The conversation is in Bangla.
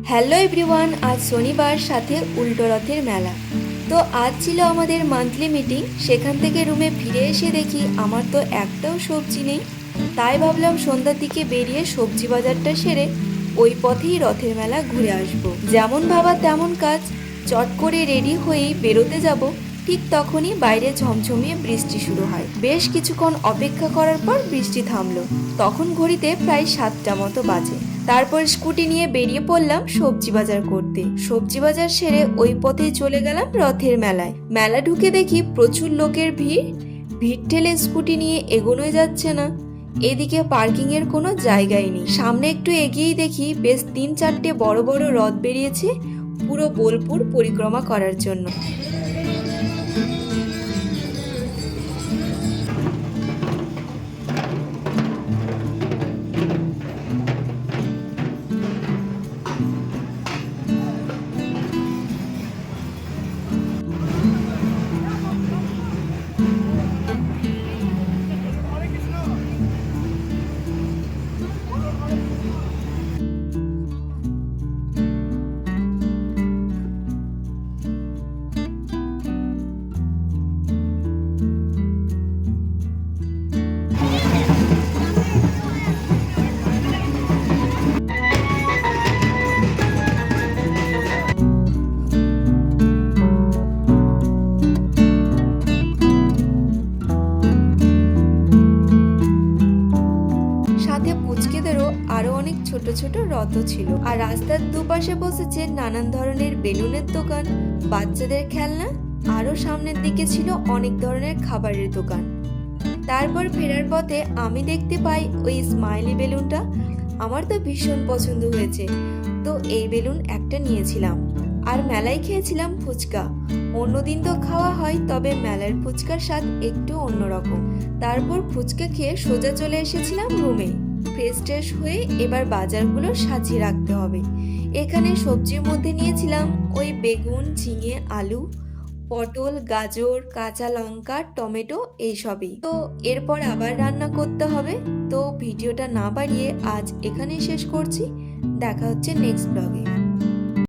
হ্যালো এভরিওয়ান, আজ শনিবার, সাথে উল্টো রথের মেলা। তো আজ ছিল আমাদের মান্থলি মিটিং। সেখান থেকে রুমে ফিরে এসে দেখি আমার তো একটাও সবজি নেই। তাই ভাবলাম সন্ধ্যার দিকে বেরিয়ে সবজি বাজারটা সেরে ওই পথেই রথের মেলা ঘুরে আসবো। যেমন ভাবা তেমন কাজ, চট করে রেডি হয়েই বেরোতে যাব, ঠিক তখনই বাইরে ঝমঝমিয়ে বৃষ্টি শুরু হয়। বেশ কিছুক্ষণ অপেক্ষা করার পর বৃষ্টি থামলো। তখন ঘড়িতে প্রায় 7টা মতো বাজে। তারপর স্কুটি নিয়ে বেরিয়ে পড়লাম সবজি বাজার করতে। সবজি বাজার সেরে ওই পথেই চলে গেলাম রথের মেলায়। মেলা ঢুকে দেখি প্রচুর লোকের ভিড়। ভিড় ঠেলে স্কুটি নিয়ে এগোনোই যাচ্ছে না। এদিকে পার্কিং এর কোনো জায়গাই নেই। সামনে একটু এগিয়েই দেখি বেশ 3-4টে বড় বড় রথ বেরিয়েছে পুরো বোলপুর পরিক্রমা করার জন্য। সাথে পুচকেদেরও আরো অনেক ছোট ছোট রথ ছিল। আর রাস্তার দুপাশে বসেছে নানান ধরনের বেলুনের দোকান, বাচ্চাদের খেলনা, আরো সামনের দিকে ছিল অনেক ধরনের খাবারের দোকান। তারপর ফেরার পথে আমি দেখতে পাই ওই স্মাইলি বেলুনটা। আমার তো ভীষণ পছন্দ হয়েছে, তো এই বেলুন একটা নিয়েছিলাম। আর মেলায় খেয়েছিলাম ফুচকা। অন্যদিন তো খাওয়া হয়, তবে মেলার ফুচকার স্বাদ একটু অন্যরকম। তারপর ফুচকা খেয়ে সোজা চলে এসেছিলাম রুমে। ফ্রেশ ট্রেশ হয়ে এবার বাজারগুলো সাজিয়ে রাখতে হবে। এখানে সবজির মধ্যে নিয়েছিলাম ওই বেগুন, ঝিঙে, আলু, পটল, গাজর, কাঁচা লঙ্কা, টমেটো, এইসবই। তো এরপর আবার রান্না করতে হবে। তো ভিডিওটা না বাড়িয়ে আজ এখানেই শেষ করছি। দেখা হচ্ছে নেক্সট ব্লগে।